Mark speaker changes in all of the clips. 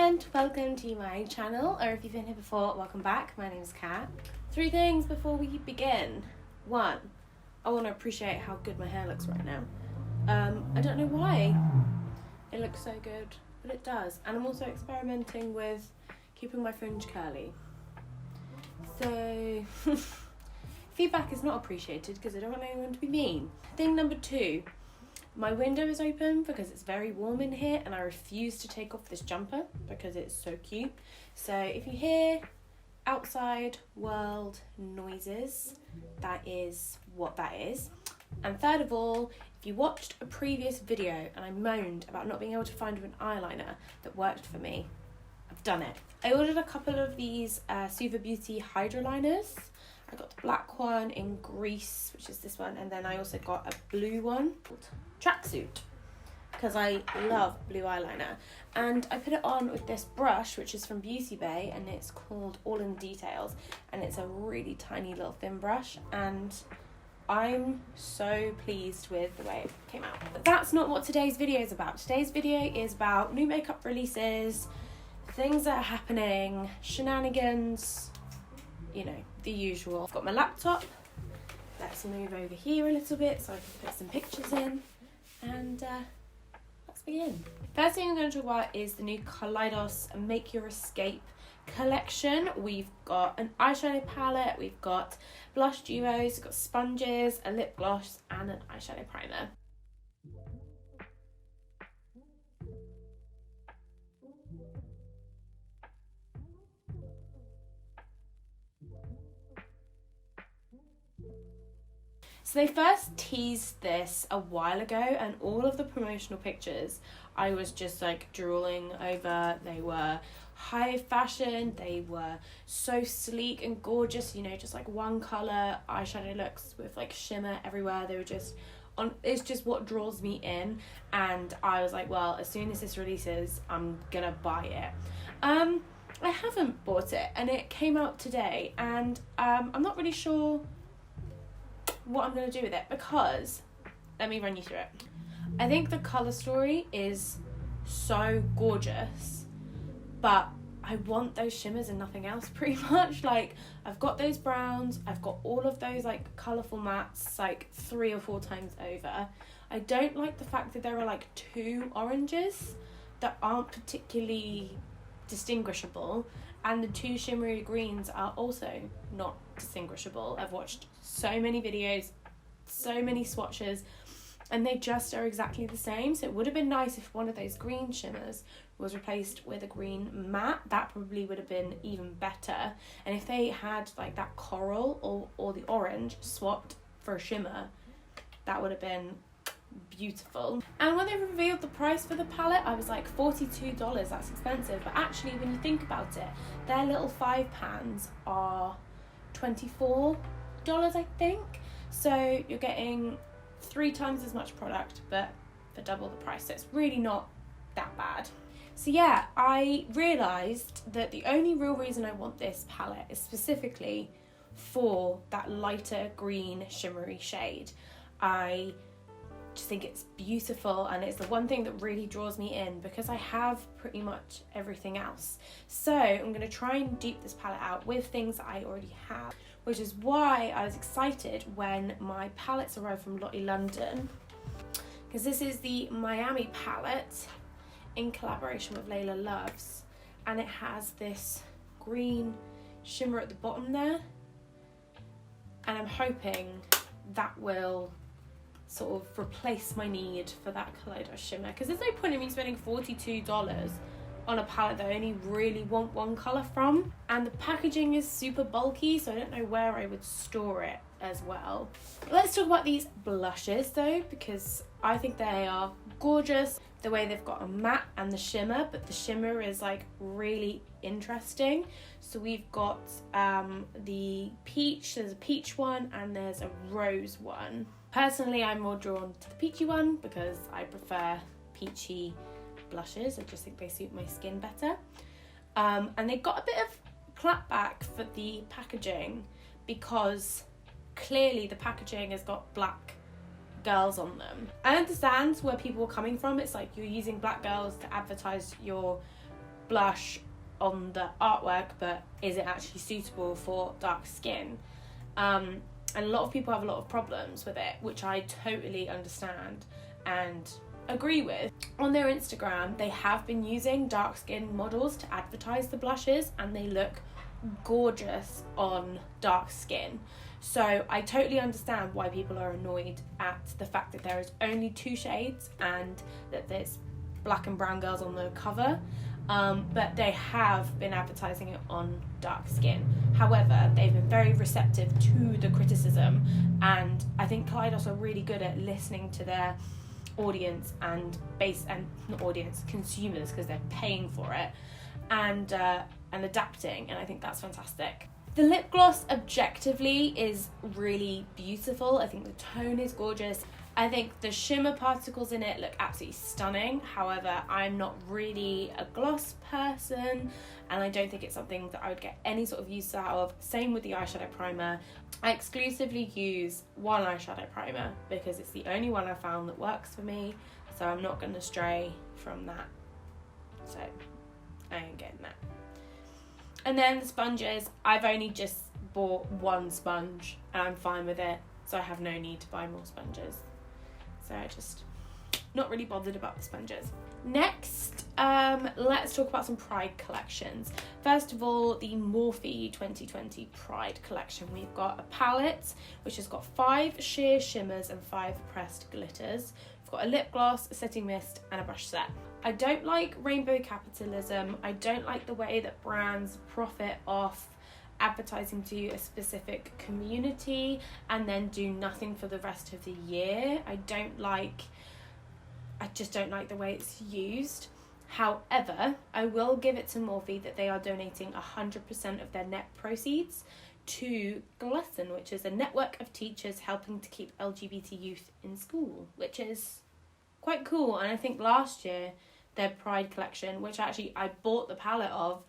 Speaker 1: and welcome to my channel, or if you've been here before, welcome back. My name is Kat. 3 things before we begin. 1, I want to appreciate how good my hair looks right now. I don't know why it looks so good, but it does. And I'm also experimenting with keeping my fringe curly. So feedback is not appreciated because I don't want anyone to be mean. Thing number 2, my window is open because it's very warm in here and I refuse to take off this jumper because it's so cute. So if you hear outside world noises, that is what that is. And third of all, if you watched a previous video and I moaned about not being able to find an eyeliner that worked for me, I've done it. I ordered a couple of these Suva Beauty Hydroliners. I got the black one in Greece, which is this one, and then I also got a blue one called Tracksuit because I love blue eyeliner. And I put it on with this brush, which is from Beauty Bay, and it's called All in the Details, and it's a really tiny little thin brush, and I'm so pleased with the way it came out. But that's not what today's video is about. Today's video is about new makeup releases, things that are happening, shenanigans, you know, the usual. I've got my laptop. Let's move over here a little bit so I can put some pictures in, and let's begin. First thing I'm going to talk about is the new Kaleidos Make Your Escape collection. We've got an eyeshadow palette, we've got blush duos, we've got sponges, a lip gloss and an eyeshadow primer. So they first teased this a while ago, and all of the promotional pictures I was just like drooling over. They were high fashion, they were so sleek and gorgeous, you know, just like one colour eyeshadow looks with like shimmer everywhere. They were just on, it's just what draws me in, and I was like, well, as soon as this releases, I'm gonna buy it. I haven't bought it, and it came out today, and I'm not really sure what I'm going to do with it, because let me run you through it. I think the colour story is so gorgeous, but I want those shimmers and nothing else pretty much. Like, I've got those browns, I've got all of those like colourful mattes like 3 or 4 times over. I don't like the fact that there are like 2 oranges that aren't particularly distinguishable, and the 2 shimmery greens are also not distinguishable. I've watched so many videos, so many swatches, and they just are exactly the same. So it would have been nice if one of those green shimmers was replaced with a green matte. That probably would have been even better. And if they had like that coral or the orange swapped for a shimmer, that would have been beautiful. And when they revealed the price for the palette, I was like, $42, that's expensive. But actually, when you think about it, their little 5 pans are $24, I think. So you're getting 3 times as much product, but for double the price. So it's really not that bad. So yeah, I realised that the only real reason I want this palette is specifically for that lighter green shimmery shade. I just think it's beautiful, and it's the one thing that really draws me in because I have pretty much everything else. So I'm going to try and dupe this palette out with things that I already have, which is why I was excited when my palettes arrived from Lottie London, because this is the Miami palette in collaboration with Layla Loves, and it has this green shimmer at the bottom there, and I'm hoping that will sort of replace my need for that Kaleidos shimmer, because there's no point in me spending $42 on a palette that I only really want one colour from. And the packaging is super bulky, so I don't know where I would store it as well. Let's talk about these blushes though, because I think they are gorgeous. The way they've got a matte and the shimmer, but the shimmer is like really interesting. So we've got the peach, there's a peach one and there's a rose one. Personally, I'm more drawn to the peachy one because I prefer peachy blushes. I just think they suit my skin better. And they got a bit of clapback for the packaging because clearly the packaging has got black girls on them. I understand where people are coming from. It's like you're using black girls to advertise your blush on the artwork, but is it actually suitable for dark skin? And a lot of people have a lot of problems with it, which I totally understand and agree with. On their Instagram, they have been using dark skin models to advertise the blushes, and they look gorgeous on dark skin. So I totally understand why people are annoyed at the fact that there is only 2 shades and that there's black and brown girls on the cover. But they have been advertising it on dark skin. However, they've been very receptive to the criticism, and I think Kaleidos are really good at listening to their audience and not audience, consumers, because they're paying for it, and adapting, and I think that's fantastic. The lip gloss objectively is really beautiful. I think the tone is gorgeous. I think the shimmer particles in it look absolutely stunning. However, I'm not really a gloss person, and I don't think it's something that I would get any sort of use out of. Same with the eyeshadow primer. I exclusively use one eyeshadow primer because it's the only one I found that works for me, so I'm not going to stray from that. So I ain't getting that. And then the sponges, I've only just bought one sponge and I'm fine with it, so I have no need to buy more sponges. So I just not really bothered about the sponges. Next, let's talk about some Pride collections. First of all, the Morphe 2020 Pride collection. We've got a palette which has got 5 sheer shimmers and 5 pressed glitters. We've got a lip gloss, a setting mist, and a brush set. I don't like rainbow capitalism. I don't like the way that brands profit off advertising to a specific community and then do nothing for the rest of the year. I just don't like the way it's used. However, I will give it to Morphe that they are donating 100% of their net proceeds to Glutton, which is a network of teachers helping to keep LGBT youth in school, which is quite cool. And I think last year their Pride collection, which actually I bought the palette of,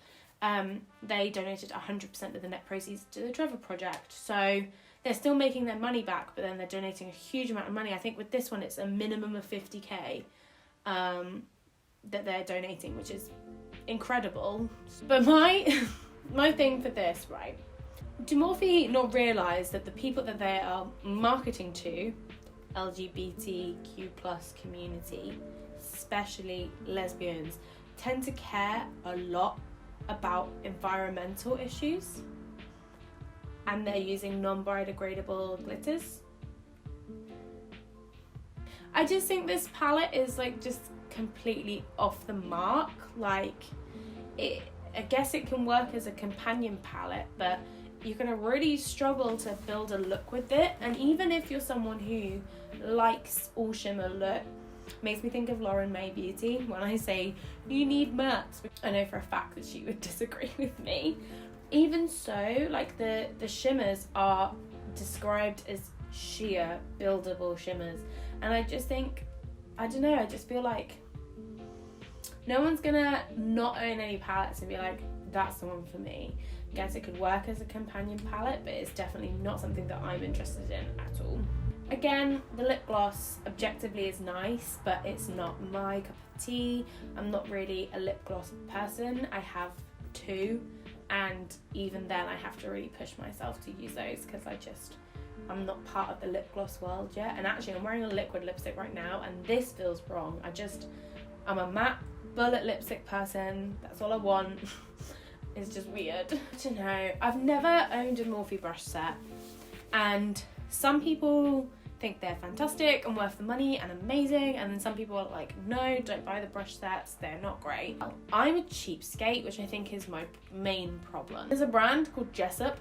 Speaker 1: they donated 100% of the net proceeds to the Trevor Project. So they're still making their money back, but then they're donating a huge amount of money. I think with this one, it's a minimum of 50k that they're donating, which is incredible. But my thing for this, right? Do Morphe not realise that the people that they are marketing to, LGBTQ plus community, especially lesbians, tend to care a lot about environmental issues, and they're using non-biodegradable glitters? I just think this palette is like just completely off the mark. Like, I guess it can work as a companion palette, but you're gonna really struggle to build a look with it. And even if you're someone who likes all shimmer look, makes me think of Lauren May Beauty when I say you need mattes. I know for a fact that she would disagree with me. Even so, like the shimmers are described as sheer buildable shimmers, and I just think, I don't know, I just feel like no one's gonna not own any palettes and be like, that's the one for me. I guess it could work as a companion palette, but it's definitely not something that I'm interested in at all. Again, the lip gloss objectively is nice, but it's not my cup of tea. I'm not really a lip gloss person. I have 2, and even then I have to really push myself to use those because I'm not part of the lip gloss world yet. And actually I'm wearing a liquid lipstick right now and this feels wrong. I'm a matte bullet lipstick person. That's all I want. It's just weird. I don't know. I've never owned a Morphe brush set, and some people think they're fantastic and worth the money and amazing, and then some people are like, no, don't buy the brush sets, they're not great. I'm a cheapskate, which I think is my main problem. There's a brand called Jessup,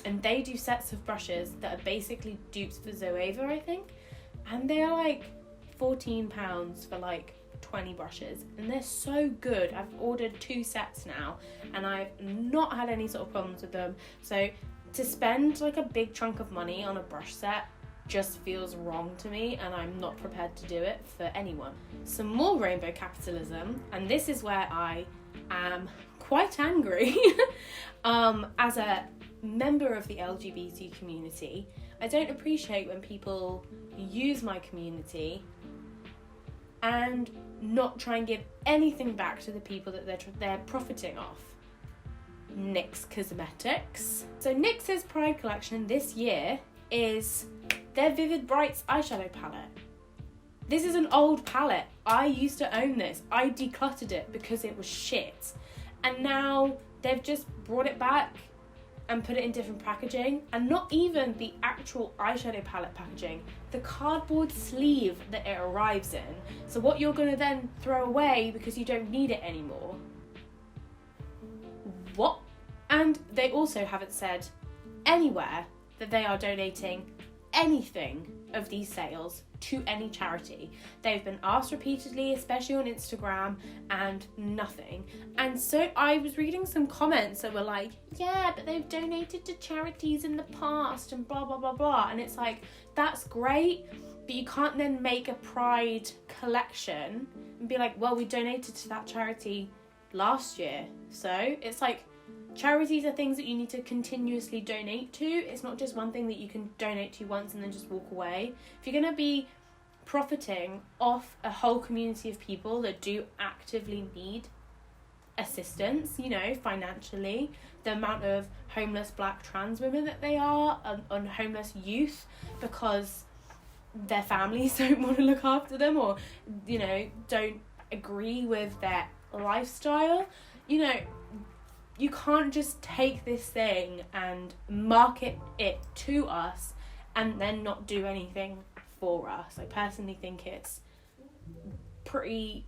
Speaker 1: and they do sets of brushes that are basically dupes for Zoeva, I think, and they are like £14 for like 20 brushes, and they're so good. I've ordered 2 sets now and I've not had any sort of problems with them. So to spend like a big chunk of money on a brush set just feels wrong to me, and I'm not prepared to do it for anyone. Some more rainbow capitalism, and this is where I am quite angry. As a member of the LGBT community, I don't appreciate when people use my community and not try and give anything back to the people that they're profiting off. NYX Cosmetics. So NYX's Pride collection this year is their Vivid Brights eyeshadow palette. This is an old palette. I used to own this. I decluttered it because it was shit. And now they've just brought it back and put it in different packaging, and not even the actual eyeshadow palette packaging, the cardboard sleeve that it arrives in. So what you're gonna then throw away because you don't need it anymore. What? And they also haven't said anywhere that they are donating anything of these sales to any charity. They've been asked repeatedly, especially on Instagram, and nothing. And so I was reading some comments that were like, yeah, but they've donated to charities in the past and blah, blah, blah, blah. And it's like, that's great, but you can't then make a Pride collection and be like, well, we donated to that charity last year. So it's like, charities are things that you need to continuously donate to. It's not just one thing that you can donate to once and then just walk away. If you're going to be profiting off a whole community of people that do actively need assistance, you know, financially, the amount of homeless black trans women that they are, on homeless youth because their families don't want to look after them, or, you know, don't agree with their lifestyle, you know, you can't just take this thing and market it to us and then not do anything for us. I personally think it's pretty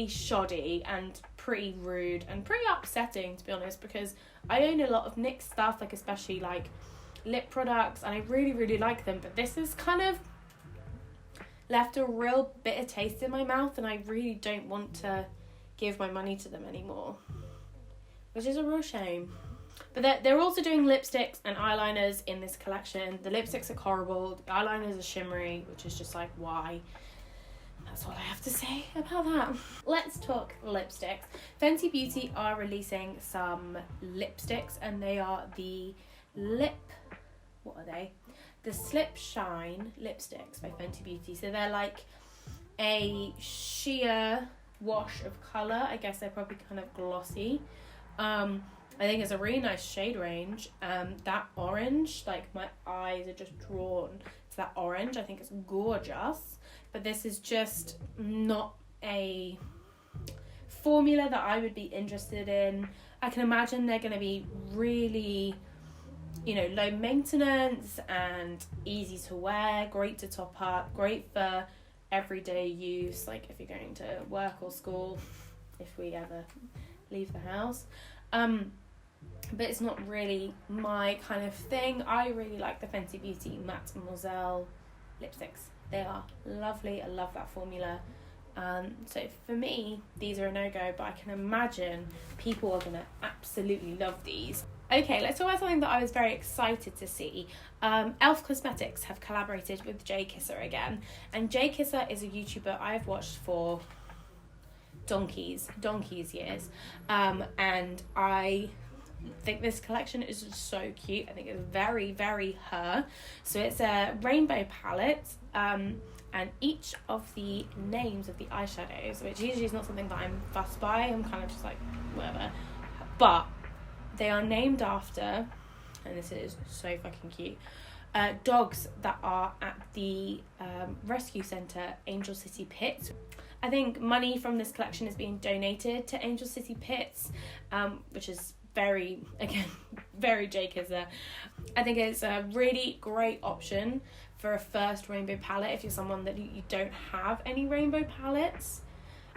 Speaker 1: shoddy and pretty rude and pretty upsetting, to be honest, because I own a lot of NYX stuff, like especially like lip products, and I really like them, but this has kind of left a real bitter taste in my mouth, and I really don't want to give my money to them anymore, which is a real shame. But they're also doing lipsticks and eyeliners in this collection. The lipsticks are horrible, the eyeliners are shimmery, which is just like, why? That's all I have to say about that. Let's talk lipsticks. Fenty Beauty are releasing some lipsticks, and they are the what are they? The Slip Shine lipsticks by Fenty Beauty. So they're like a sheer wash of colour. I guess they're probably kind of glossy. I think it's a really nice shade range. That orange, like my eyes are just drawn to that orange. I think it's gorgeous, but this is just not a formula that I would be interested in. I can imagine they're going to be really, you know, low maintenance and easy to wear, great to top up, great for everyday use, like if you're going to work or school, if we ever leave the house. But it's not really my kind of thing. I really like the Fenty Beauty Mademoiselle lipsticks. They are lovely. I love that formula. So for me, these are a no-go, but I can imagine people are going to absolutely love these. Okay, let's talk about something that I was very excited to see. Elf Cosmetics have collaborated with jkissa again. And jkissa is a YouTuber I've watched for donkey's years. And I think this collection is just so cute. I think it's very her. So it's a rainbow palette, and each of the names of the eyeshadows, which usually is not something that I'm fussed by, I'm kind of just like whatever, but they are named after, and this is so fucking cute, dogs that are at the rescue centre Angel City Pits. I think money from this collection is being donated to Angel City Pits, which is very jkissa. I think it's a really great option for a first rainbow palette if you're someone that you don't have any rainbow palettes.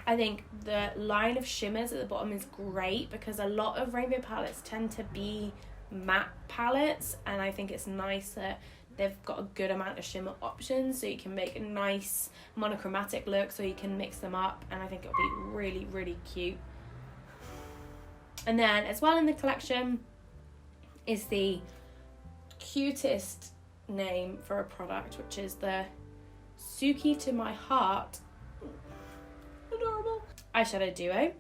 Speaker 1: I think the line of shimmers at the bottom is great because a lot of rainbow palettes tend to be matte palettes, and I think it's nice that they've got a good amount of shimmer options, so you can make a nice monochromatic look, so you can mix them up, and I think it'll be really cute. And then as well in the collection is the cutest name for a product, which is the Suki to My Heart adorable eyeshadow duo.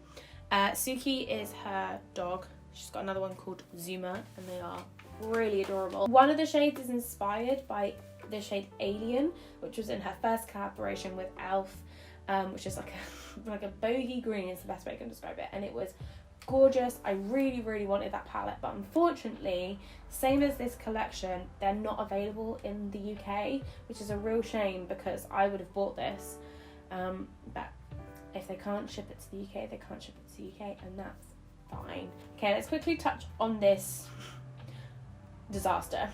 Speaker 1: Suki is her dog. She's got another one called Zuma, and they are really adorable. One of the shades is inspired by the shade Alien, which was in her first collaboration with Elf. which is like a bogey green is the best way I can describe it, and it was gorgeous. I really, really wanted that palette, but unfortunately, same as this collection, they're not available in the UK, which is a real shame because I would have bought this, but if they can't ship it to the UK, they can't ship it to the UK, and that's fine. Okay, let's quickly touch on this disaster.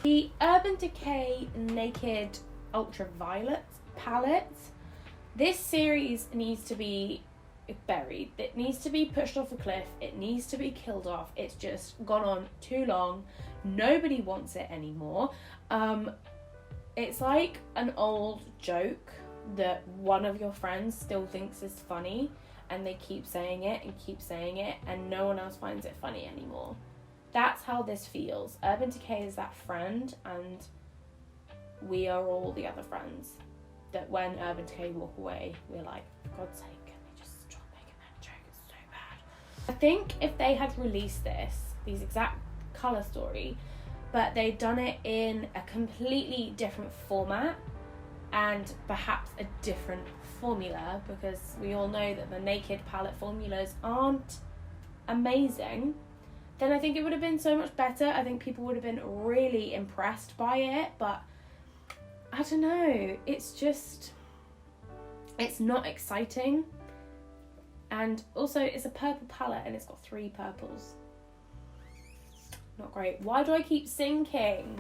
Speaker 1: The Urban Decay Naked Ultraviolet palette. This series needs to be buried. It needs to be pushed off a cliff. It needs to be killed off. It's just gone on too long. Nobody wants it anymore. It's like an old joke that one of your friends still thinks is funny, and they keep saying it and keep saying it, and no one else finds it funny anymore. That's how this feels. Urban Decay is that friend, and we are all the other friends that when Urban Decay walk away, we're like, for God's sake, can they just stop making that joke? It's so bad. I think if they had released these exact colour story, but they'd done it in a completely different format and perhaps a different formula, because we all know that the Naked palette formulas aren't amazing, then I think it would have been so much better. I think people would have been really impressed by it, but I don't know, it's not exciting. And also it's a purple palette and it's got 3 purples. Not great. Why do I keep sinking?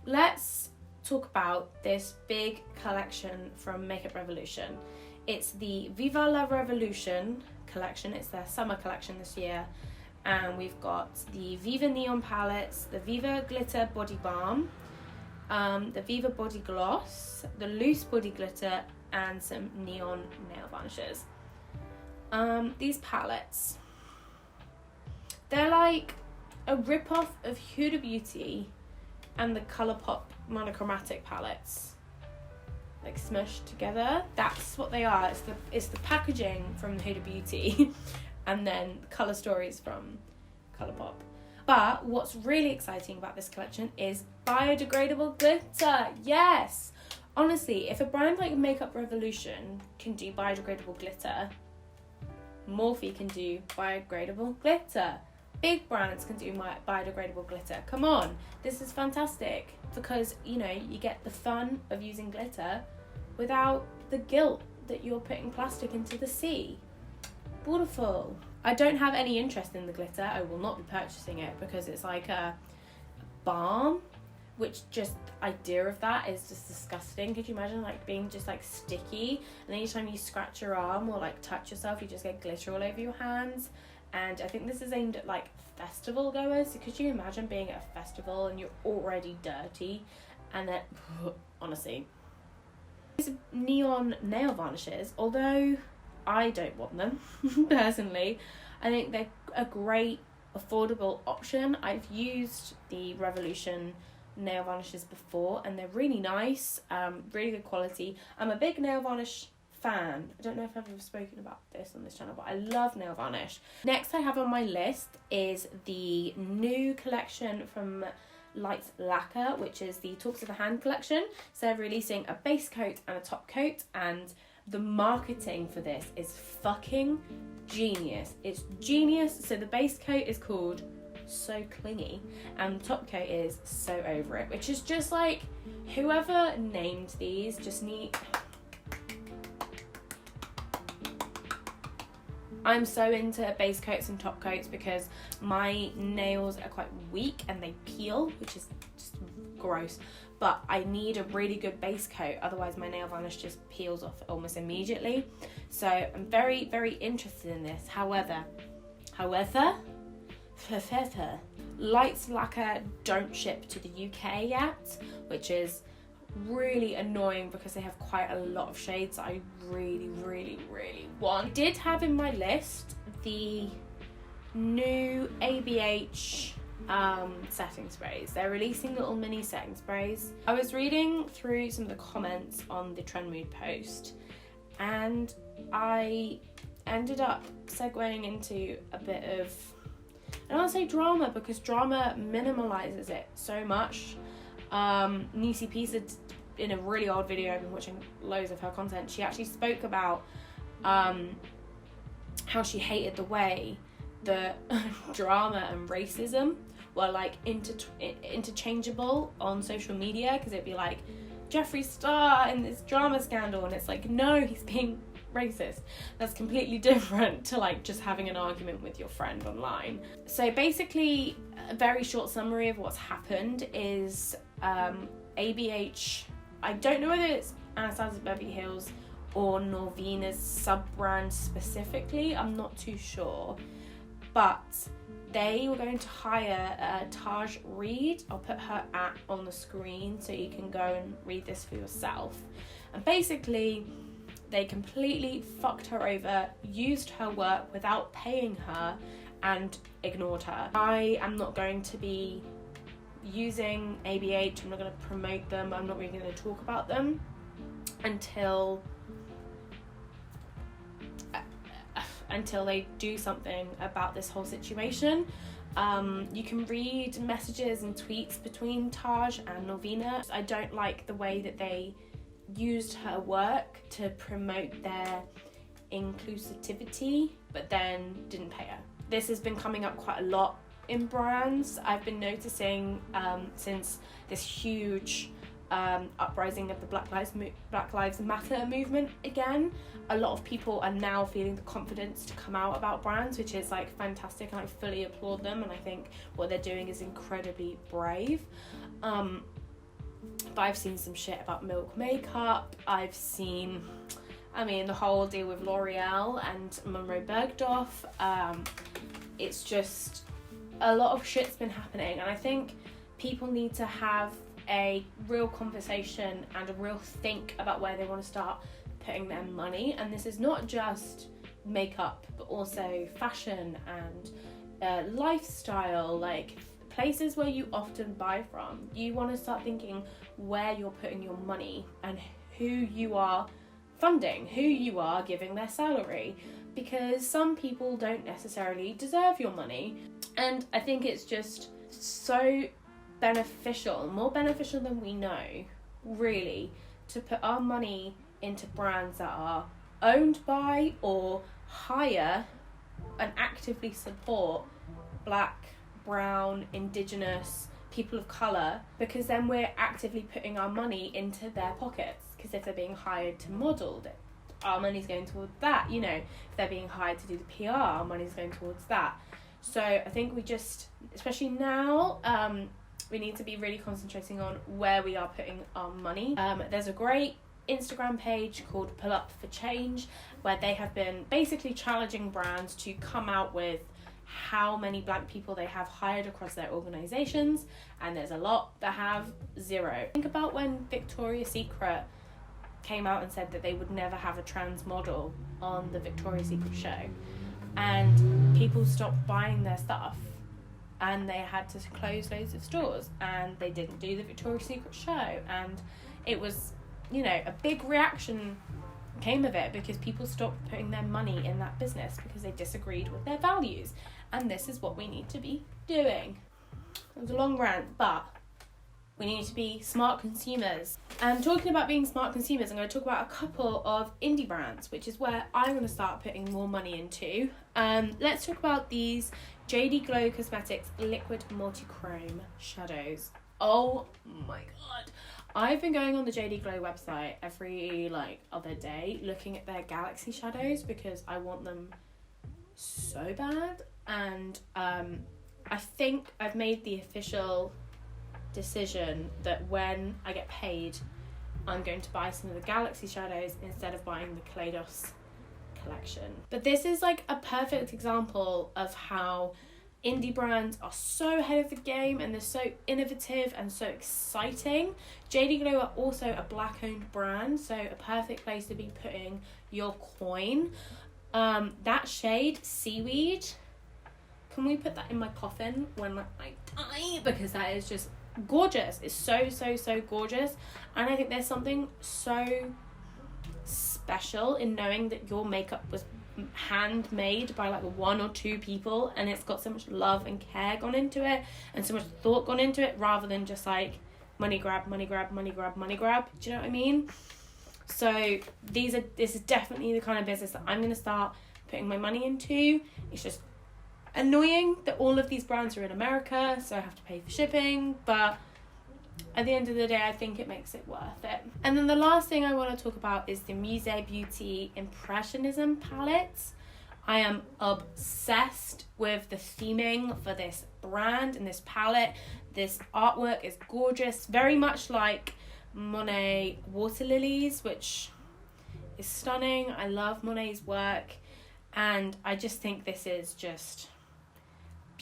Speaker 1: Let's talk about this big collection from Makeup Revolution. It's the Viva la Revolution collection. It's their summer collection this year. And we've got the Viva Neon palettes, the Viva Glitter Body Balm, the Viva Body Gloss, the Loose Body Glitter, and some neon nail varnishes. These palettes, they're like a rip-off of Huda Beauty and the Colourpop monochromatic palettes, like smushed together. That's what they are. It's the packaging from Huda Beauty and then Colour Stories from Colourpop. But what's really exciting about this collection is biodegradable glitter. Yes! Honestly, if a brand like Makeup Revolution can do biodegradable glitter, Morphe can do biodegradable glitter. Big brands can do biodegradable glitter. Come on, this is fantastic, because you know, you get the fun of using glitter without the guilt that you're putting plastic into the sea. Beautiful. I don't have any interest in the glitter. I will not be purchasing it because it's like a balm, which just the idea of that is just disgusting. Could you imagine like being just like sticky, and then each time you scratch your arm or like touch yourself, you just get glitter all over your hands? And I think this is aimed at like festival goers. So could you imagine being at a festival and you're already dirty, and then honestly, these neon nail varnishes, although I don't want them personally, I think they're a great affordable option. I've used the Revolution nail varnishes before and they're really nice, really good quality. I'm a big nail varnish fan. I don't know if I've ever spoken about this on this channel, but I love nail varnish. Next I have on my list is the new collection from Lights Lacquer, which is the Talks of the Hand collection. So they're releasing a base coat and a top coat, and the marketing for this is fucking genius. It's genius. So the base coat is called So Clingy and the top coat is So Over It, which is just like, whoever named these just need... I'm so into base coats and top coats because my nails are quite weak and they peel, which is just gross. But I need a really good base coat, otherwise my nail varnish just peels off almost immediately. So I'm very, very interested in this. However, Lights Lacquer don't ship to the UK yet, which is really annoying because they have quite a lot of shades that I really, really, really want. I did have in my list the new ABH setting sprays. They're releasing little mini setting sprays. I was reading through some of the comments on the Trend Mood post and I ended up segueing into a bit of, I don't want to say drama because drama minimalizes it so much. Nisi Pisa in a really old video, I've been watching loads of her content, she actually spoke about how she hated the way that drama and racism were like interchangeable on social media, because it'd be like Jeffree Star in this drama scandal, and it's like, no, he's being racist. That's completely different to like just having an argument with your friend online. So basically, a very short summary of what's happened is ABH, I don't know whether it's Anastasia Beverly Hills or Norvina's sub-brand specifically, I'm not too sure, but they were going to hire Taj Reid. I'll put her on the screen so you can go and read this for yourself. And basically, they completely fucked her over, used her work without paying her, and ignored her. I am not going to be using ABH, I'm not going to promote them, I'm not really going to talk about them until they do something about this whole situation. You can read messages and tweets between Taj and Norvina. I don't like the way that they used her work to promote their inclusivity, but then didn't pay her. This has been coming up quite a lot in brands. I've been noticing since this huge uprising of the Black Lives Matter movement again, a lot of people are now feeling the confidence to come out about brands, which is like fantastic, and I fully applaud them, and I think what they're doing is incredibly brave. But I've seen some shit about Milk makeup. I've seen, the whole deal with L'Oreal and Monroe Bergdorf. It's just a lot of shit's been happening, and I think people need to have a real conversation and a real think about where they want to start putting their money. And this is not just makeup, but also fashion and lifestyle, like places where you often buy from. You want to start thinking where you're putting your money and who you are funding, who you are giving their salary, because some people don't necessarily deserve your money. And I think it's just so beneficial, more beneficial than we know, really, to put our money into brands that are owned by or hire and actively support Black, brown, Indigenous, people of colour, because then we're actively putting our money into their pockets. Because if they're being hired to model, our money's going towards that. If they're being hired to do the PR, our money's going towards that. So I think we just, especially now, we need to be really concentrating on where we are putting our money. There's a great Instagram page called Pull Up for Change, where they have been basically challenging brands to come out with how many Black people they have hired across their organisations, and there's a lot that have 0. Think about when Victoria's Secret came out and said that they would never have a trans model on the Victoria's Secret show, and people stopped buying their stuff, and they had to close loads of stores, and they didn't do the Victoria's Secret show, and it was, a big reaction came of it because people stopped putting their money in that business because they disagreed with their values. And this is what we need to be doing. It was a long rant, but we need to be smart consumers. And talking about being smart consumers, I'm going to talk about a couple of indie brands, which is where I'm going to start putting more money into. Let's talk about these JD Glow Cosmetics Liquid Multichrome Shadows. Oh my god. I've been going on the JD Glow website every other day looking at their Galaxy shadows because I want them so bad. And I think I've made the official decision that when I get paid, I'm going to buy some of the Galaxy shadows instead of buying the kaleidos collection. But this is a perfect example of how indie brands are so ahead of the game, and they're so innovative and so exciting. JD Glow are also a Black-owned brand, so a perfect place to be putting your coin. That shade, Seaweed, can we put that in my coffin when I die? Because that is just gorgeous. It's so gorgeous. And I think there's something so special in knowing that your makeup was handmade by 1 or 2 people, and it's got so much love and care gone into it and so much thought gone into it, rather than just money grab, money grab, money grab, money grab. Do you know what I mean? So this is definitely the kind of business that I'm going to start putting my money into. It's just annoying that all of these brands are in America, so I have to pay for shipping, but at the end of the day, I think it makes it worth it. And then the last thing I want to talk about is the Muse Beauty Impressionism palette. I am obsessed with the theming for this brand and this palette. This artwork is gorgeous, very much like Monet Water Lilies, which is stunning. I love Monet's work, and I just think this is just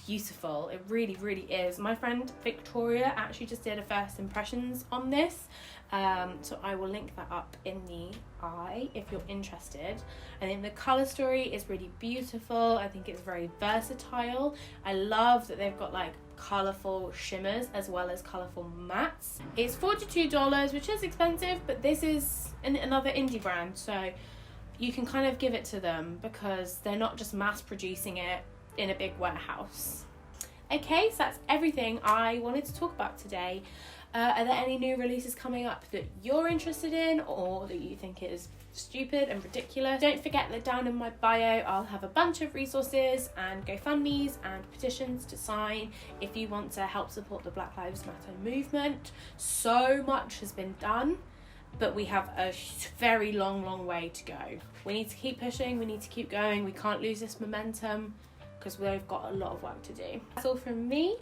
Speaker 1: beautiful. It really, really is. My friend Victoria actually just did a first impressions on this, so I will link that up in the eye if you're interested. I think the colour story is really beautiful. I think it's very versatile. I love that they've got like colourful shimmers as well as colourful mattes. It's $42, which is expensive, but this is another indie brand, so you can kind of give it to them because they're not just mass producing it in a big warehouse. Okay, so that's everything I wanted to talk about today. Are there any new releases coming up that you're interested in or that you think is stupid and ridiculous? Don't forget that down in my bio I'll have a bunch of resources and GoFundMes and petitions to sign if you want to help support the Black Lives Matter movement. So much has been done, but we have a very long way to go. We need to keep pushing, we need to keep going, we can't lose this momentum because we've got a lot of work to do. That's all from me.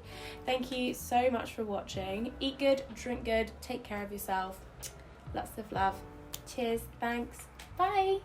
Speaker 1: Thank you so much for watching. Eat good, drink good, take care of yourself. Lots of love. Cheers, thanks, bye.